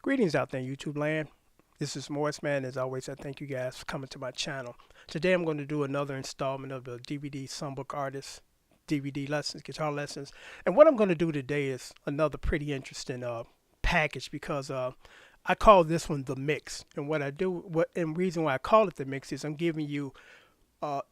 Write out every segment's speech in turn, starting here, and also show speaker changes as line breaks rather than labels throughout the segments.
Greetings out there in YouTube land. This is Morris Man. As always, I thank you guys for coming to my channel. Today I'm going to do another installment of the DVD Songbook Artist DVD lessons, guitar lessons. And what I'm going to do today is another pretty interesting package because I call this one the mix. And reason why I call it the mix is I'm giving you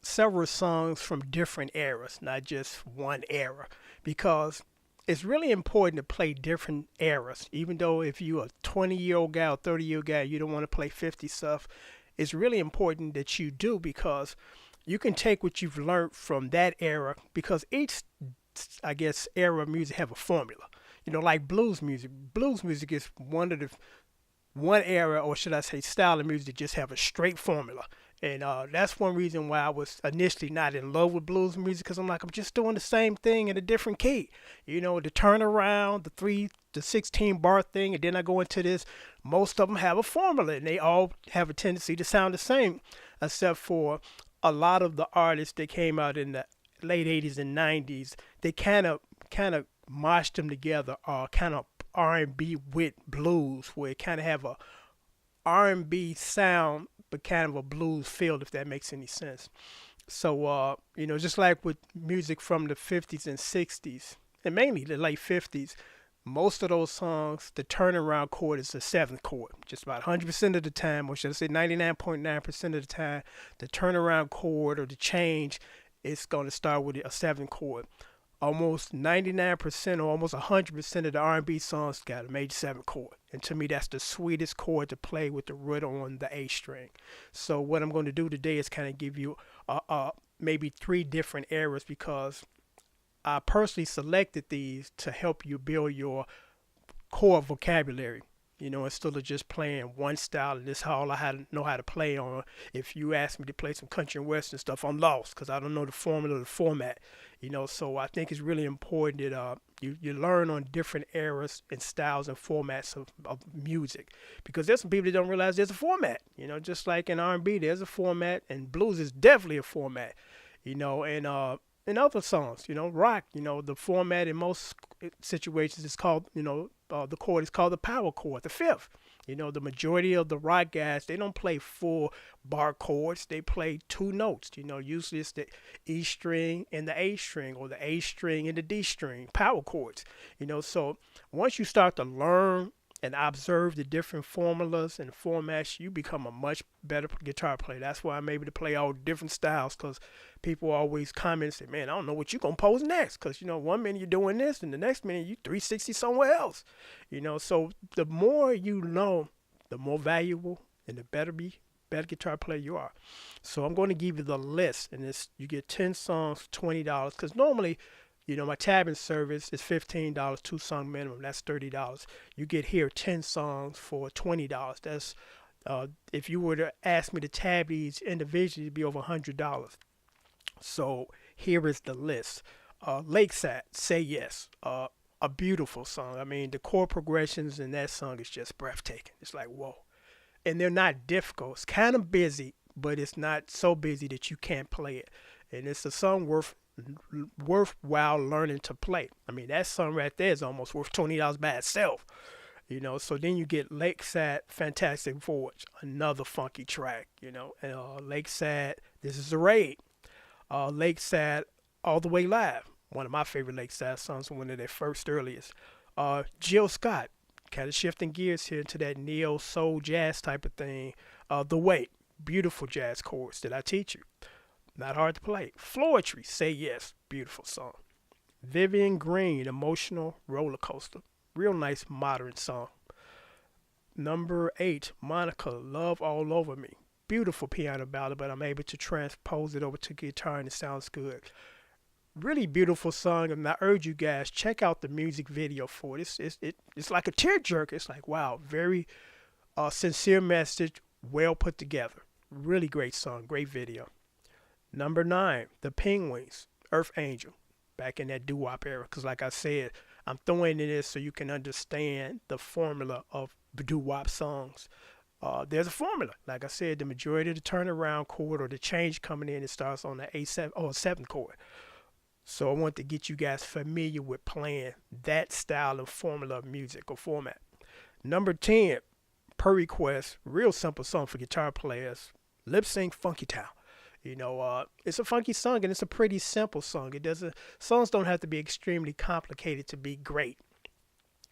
several songs from different eras, not just one era, because it's really important to play different eras. Even though if you're a 20-year-old guy or 30-year-old guy, you don't want to play 50 stuff, it's really important that you do because you can take what you've learned from that era because each, I guess, era of music have a formula. Like blues music. Blues music is one era, or should I say, style of music, just have a straight formula. And that's one reason why I was initially not in love with blues music, because I'm just doing the same thing in a different key. The turnaround, the 3 to 16 bar thing, and then I go into this. Most of them have a formula, and they all have a tendency to sound the same, except for a lot of the artists that came out in the late 80s and 90s. They kind of mashed them together, kind of R&B with blues, where it kind of have a R&B sound but kind of a blues feel, if that makes any sense. So just like with music from the 50s and 60s, and mainly the late 50s, most of those songs, the turnaround chord is the seventh chord. Just about 100% of the time, or should I say 99.9% of the time, the turnaround chord or the change is going to start with a seventh chord. Almost 99% or almost 100% of the R&B songs got a major 7 chord. And to me, that's the sweetest chord to play with the root on the A string. So what I'm going to do today is kind of give you maybe 3 different eras, because I personally selected these to help you build your core vocabulary. Instead of just playing one style, and this is all I know how to play on. If you ask me to play some country and western stuff, I'm lost because I don't know the formula, the format. So I think it's really important that you learn on different eras and styles and formats of music, because there's some people that don't realize there's a format. Just like in R&B, there's a format, and blues is definitely a format. And in other songs, rock, the format in most situations is called, the chord is called the power chord, the fifth. The majority of the rock guys, they don't play full bar chords. They play 2 notes. Usually it's the E string and the A string, or the A string and the D string, power chords. So once you start to learn and observe the different formulas and formats, you become a much better guitar player. That's why I'm able to play all different styles, because people always comment and say, man, I don't know what you're going to pose next, because, one minute you're doing this and the next minute you 360 somewhere else. So the more you know, the more valuable and the better guitar player you are. So I'm going to give you the list, and you get 10 songs for $20, because normally, my tabbing service is $15, 2 song minimum. That's $30. You get here 10 songs for $20. That's if you were to ask me to tab these individually, it'd be over $100. So here is the list. Lakeside, Say Yes. A beautiful song. I mean, the chord progressions in that song is just breathtaking. It's like, whoa. And they're not difficult. It's kind of busy, but it's not so busy that you can't play it. And it's a song worthwhile learning to play. I mean, that song right there is almost worth $20 by itself. So then you get Lakeside, Fantastic Voyage, another funky track. And Lakeside, This Is a Raid. Lakeside, All the Way Live, one of my favorite Lakeside songs, one of their first earliest. Jill Scott, kind of shifting gears here into that neo soul jazz type of thing. The Wait, beautiful jazz chords that I teach you. Not hard to play. Floetry, Say Yes, beautiful song. Vivian Green, Emotional Rollercoaster, real nice modern song. Number 8, Monica, Love All Over Me, beautiful piano ballad, but I'm able to transpose it over to guitar and it sounds good. Really beautiful song, and I urge you guys, check out the music video for it. It's like a tearjerker. It's like, wow, very sincere message, well put together. Really great song, great video. Number 9, The Penguins, Earth Angel, back in that doo-wop era. Because like I said, I'm throwing in this so you can understand the formula of doo-wop songs. There's a formula. Like I said, the majority of the turnaround chord or the change coming in, it starts on the A7 or 7th chord. So I want to get you guys familiar with playing that style of formula of music or format. Number 10, per request, real simple song for guitar players. Lip sync Funky Town. It's a funky song and it's a pretty simple song. It doesn't Songs don't have to be extremely complicated to be great.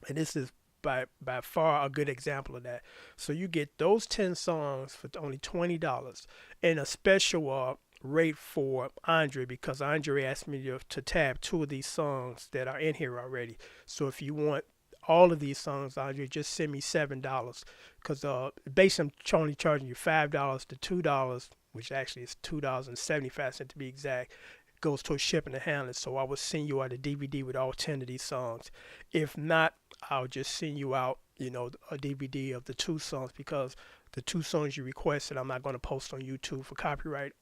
And this is by far a good example of that. So you get those 10 songs for only $20 and a special rate for Andre because Andre asked me to tab 2 of these songs that are in here already. So if you want all of these songs, Andre, just send me $7 because basically I'm only charging you $5 to $2, which actually is $2.75 to be exact, goes towards shipping and handling. So I will send you out a DVD with all 10 of these songs. If not, I'll just send you out, a DVD of the 2 songs because the 2 songs you requested, I'm not going to post on YouTube for copyright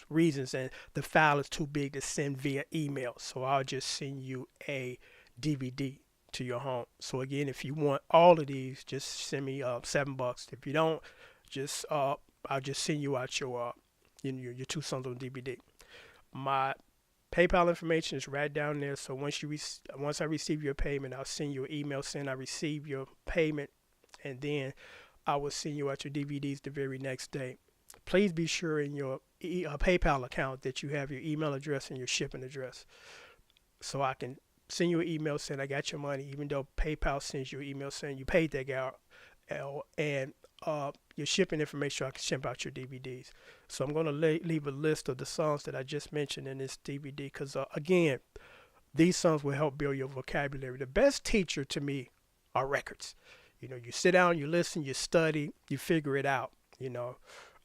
reasons, and the file is too big to send via email. So I'll just send you a DVD to your home. So again, if you want all of these, just send me $7. If you don't, just I'll just send you out your 2 songs on DVD. My PayPal information is right down there. So once I receive your payment, I'll send you an email saying I received your payment, and then I will send you out your DVDs the very next day. Please be sure in your PayPal account that you have your email address and your shipping address, so I can send you an email saying I got your money, even though PayPal sends you an email saying you paid that guy, and your shipping information so I can ship out your DVDs. So I'm going to leave a list of the songs that I just mentioned in this DVD because, again, these songs will help build your vocabulary. The best teacher to me are records. You sit down, you listen, you study, you figure it out.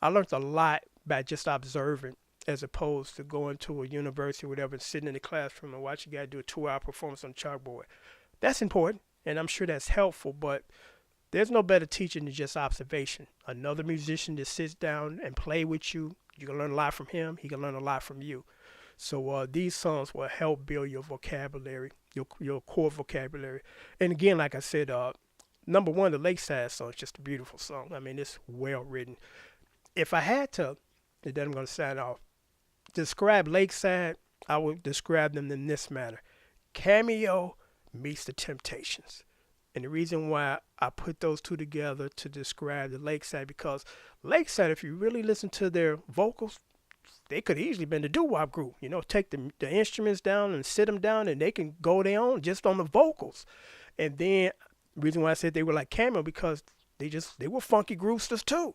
I learned a lot by just observing as opposed to going to a university or whatever and sitting in the classroom and watching a guy do a 2-hour performance on the chalkboard. That's important, and I'm sure that's helpful, but there's no better teacher than just observation. Another musician that sits down and play with you, you can learn a lot from him. He can learn a lot from you. So these songs will help build your vocabulary, your core vocabulary. And again, like I said, number 1, the Lakeside song is just a beautiful song. I mean, it's well written. If I had to, and then I'm going to sign off, describe Lakeside, I would describe them in this manner. Cameo meets the Temptations. And the reason why I put those 2 together to describe the Lakeside, because Lakeside, if you really listen to their vocals, they could easily been the doo-wop group. Take the instruments down and sit them down, and they can go their own just on the vocals. And then the reason why I said they were like Cameo because they were funky groovesters too.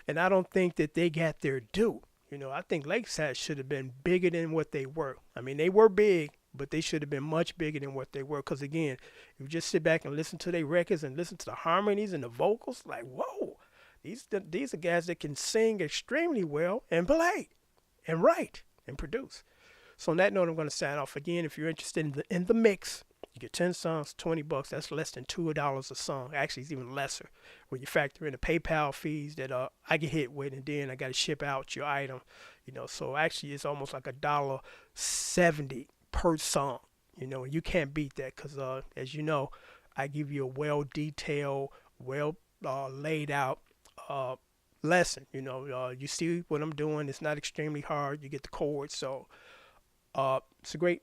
And I don't think that they got their due. I think Lakeside should have been bigger than what they were. I mean, they were big, but they should have been much bigger than what they were. Because again, if you just sit back and listen to their records and listen to the harmonies and the vocals, like, whoa, these are guys that can sing extremely well and play and write and produce. So on that note, I'm going to sign off. Again, if you're interested in the mix, you get 10 songs, $20. That's less than $2 a song. Actually, it's even lesser when you factor in the PayPal fees that I get hit with, and then I got to ship out your item. So actually, it's almost like $1.70 per song. And you can't beat that because, as you know, I give you a well-detailed, laid out lesson. You see what I'm doing. It's not extremely hard. You get the chords, so it's a great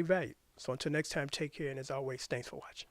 value. So until next time, take care, and as always, thanks for watching.